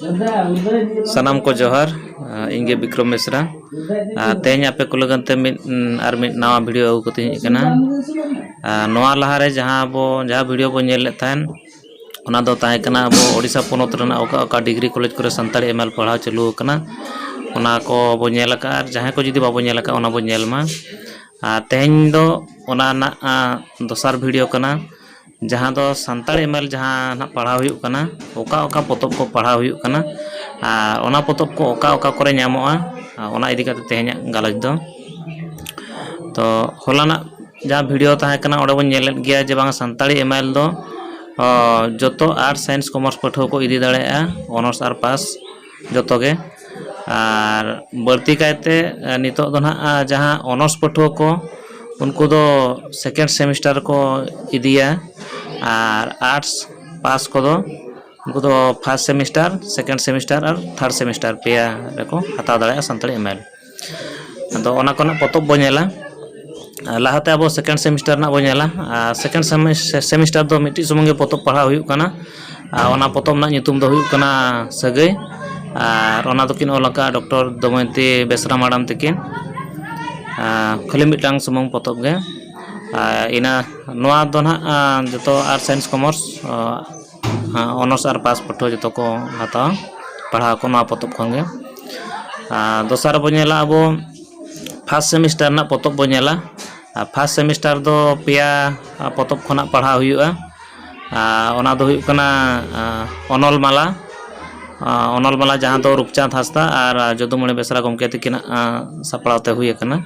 सनाम को जोहार इंगे विक्रम मिश्रा तेज आपे को लगनते मिद नवा वीडियो अगु कते कना नवा लहारे जहाँ वीडियो बो नेल थान ओना दो ताहे कना अब ओडिशा पोनोत रना ओका डिग्री कॉलेज करे संताली एमएल पढ़ाव चालू कना ओना को बो नेल का जहाँ को जुदी बाबो नेल का ओना बो नेल मा तेज दो ओना ना दोसार वीडियो कना जहाँ दो संताली एमएल जहाँ ना पढ़ाव हुयुक कना ओका पोतब को पढ़ाव हुयुक कना ओना पोतब को ओका करे न्यामोआ ओना इदी काते तेहेnya गालज दो तो होलाना जहाँ वीडियो ताहे कना ओडे बन नेलेत गया जे बांग संताली एमएल दो जोतो आर्ट साइंस कॉमर्स पढ़ो को इदी दाड़ेया ऑनर्स आर पास जोतो गे आर बढ़ती कायते नितो दो ना जहाँ ऑनर्स पढ़ो को उनको दो सेकेंड सेमिस्टर को इदिया और आर्ट्स पास को दो उनको दो फर्स्ट सेमिस्टर सेकेंड सेमिस्टर और थर्ड सेमिस्टर पेया रेको हताव दाड़ेया संताली एमएल तो ओना कोना पोतब बो नेला लाहाते अब सेकेंड सेमिस्टर ना बो नेला सेकेंड सेमिस्टर दो मिट्टी सुमंगे पोतब पढ़ाव हुयुक कना ओना पोतब ना नितुम दो हुयुक कना सगै और ओना दो किन ओलका डॉक्टर दमयंती बेसरा मैडम तकिन खाली मिटांग सुमंग पोतब गे इना नोआ दो ना जतो आर्ट साइंस कॉमर्स ऑनर्स आर पास पढ़ो जतो को हता पढ़ा को नोआ पोतब खंगे दोसार बो नेला अब फर्स्ट सेमिस्टर ना पोतब बो नेला फर्स्ट सेमिस्टर दो पेया पोतब खना पढ़ा हुयुआ ओना दो हुयुक कना अनल माला जहाँ दो रूपचांद हांसदा और जदुमणि बेसरा गमके तकिना सापड़ावते हुई कना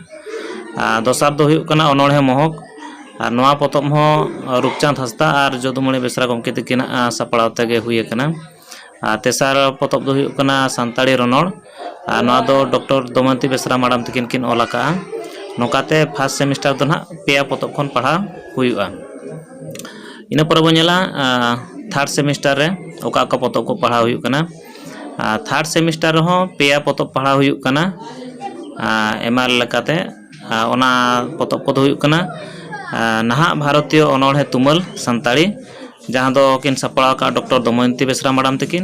दोसार दो हुयुक कना अनोढ़े महक और नोआ पोतब हो रूपचांद हांसदा और जदुमणि बेसरा गमके तकिना सापड़ावते गे हुई कना तेसार पोतब दो हुयुक कना संताली रनोड़ नोआ दो डॉक्टर दमयंती बेसरा मैडम तकिन किन ओलाका नोकाते फर्स्ट सेमिस्टर दो ना पेया पोतब खन पढ़ा हुयुआ इना पर बो नेला थर्ड सेमिस्टर रे ओका पोतब को पढ़ा हुयुक कना थर्ड सेमिस्टर हो पेया पोतब पढ़ा हुयुक कना एमएल लेकाते ओना पोतब को दो हुयुक कना नहा भारतीय अनोढ़े तुमल संताली जहाँ दो किन सपड़ा का डॉक्टर दमयंती बेसरा मैडम तकिन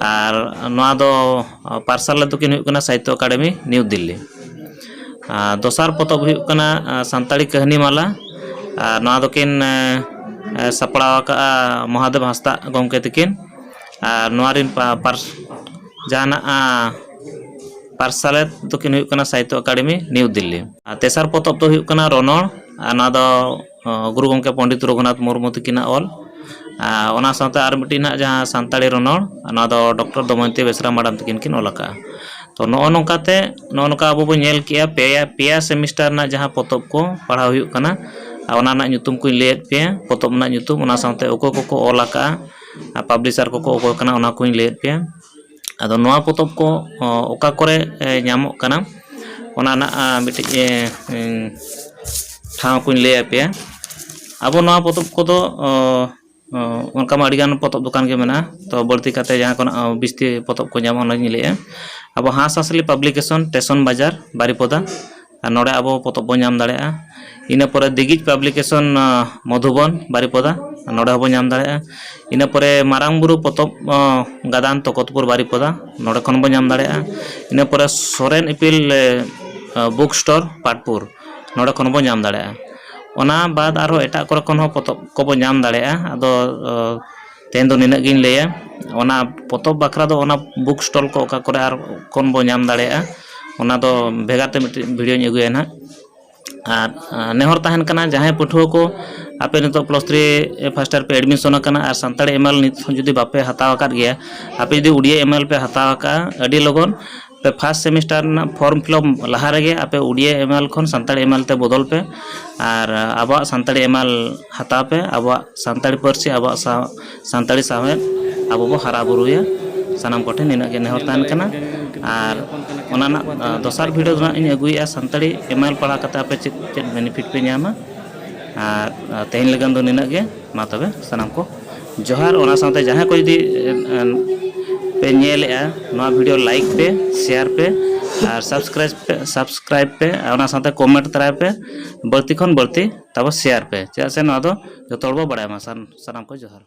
और नोआ दो पार्सल दो किन हुयुक कना साहित्य अकादमी न्यू दिल्ली दोसार पोतब हुयुक कना संताली कहानी माला नोआ दो किन सपड़ा का महादेव हांसदा गमके तकिन नोआरिन जाना पार्सल दो किन हुयुक कना साहित्य अकादमी न्यू दिल्ली तेसार पोतब दो हुयुक कना रनोड़ ना दो गुरु गमके पंडित रघुनाथ मुर्मू तकिना ऑल ओना साथे आर मिटिन जहाँ संताली रनोड़ ना दो डॉक्टर दमयंती बेसरा मैडम तकिन किन ओलका तो नोकाते नोका अब बो नेल किया पेया सेमिस्टर ना जहाँ पोतब को पढ़ा हुयुक कना ओना ना ᱧᱩᱛᱩᱢ को लेट पे पोतब ना ᱧᱩᱛᱩᱢ ओना साथे ओको को ओलाका पब्लिशर को ओको कना ओना को लेट पे अदो नोआ पोतब को ओका करे ᱧᱟᱢᱚᱜ कना ओना ना मिटि ठाव को ले पे अब नोआ पोतब को दो उनका मा अडिगान पोतब दुकान के मेना तो बढ़ती काते जहाँ को बिस्ती पोतब को ᱧᱟᱢᱚᱜ ओना ले अब हांस हांसली पब्लिकेशन स्टेशन बाजार बारीपदा नोड़े अब पोतब बो ᱧᱟᱢ दाड़ेया इना परे दिगिज पब्लिकेशन मधुबन बारीपदा नोड़े हबो ᱧᱟᱢ दाड़ेया इना परे मारांगबुरु पोतब गादान तकतपुर बारीपदा नोड़े खन बो ᱧाम दाड़ेया इना परे सोरेन इपिल बुक स्टोर पाटपुर नोड़े खन बो ᱧाम दाड़ेया ओना बाद आरो एटा करे खन हो पोतब को बो ᱧाम दाड़ेया आदो तेन दो निना गिन लेया ओना पोतब बखरा दो ओना बुक स्टॉल को ओका करे आर खन बो ᱧाम दाड़ेया ओना दो भेगाते वीडियो नी अगुया ना और नेहर तहन कना जहाँ पठुआ को आपे नितो +3 फर्स्ट ईयर पे एडमिशन कना और संताली एमएल नित जुदी बापे हताव कर गया आपे जुदी उड़िया एमएल पे हताव का अडी लगन पे फर्स्ट सेमिस्टर ना फॉर्म फिलअप लहा रेगे आपे उड़िया एमएल खन संताली एमएल ते बदल पे और अब संताली एमएल हताव पे अब संताली पार्सी अब संताली सावे अब बो हरा बुरुया सानाम कोठे निना के नेहर तहन कना और ओना ना दोसार वीडियो ना इन अगुया संताली एमएल पढ़ा कते आपे चेक बेनिफिट पे ᱧᱟᱢᱟ और तेहन लगन दो निना के मा तबे सानाम को जोहार ओना साथे जहाँ को यदि पे नेलेआ नोआ वीडियो लाइक पे शेयर पे और सब्सक्राइब पे ओना साथे कमेंट तराय पे बढ़ती खन बढ़ती तब शेयर पे चेदा से नोआ दो जतो हड़ बो बाड़ायमा सानाम को जोहार।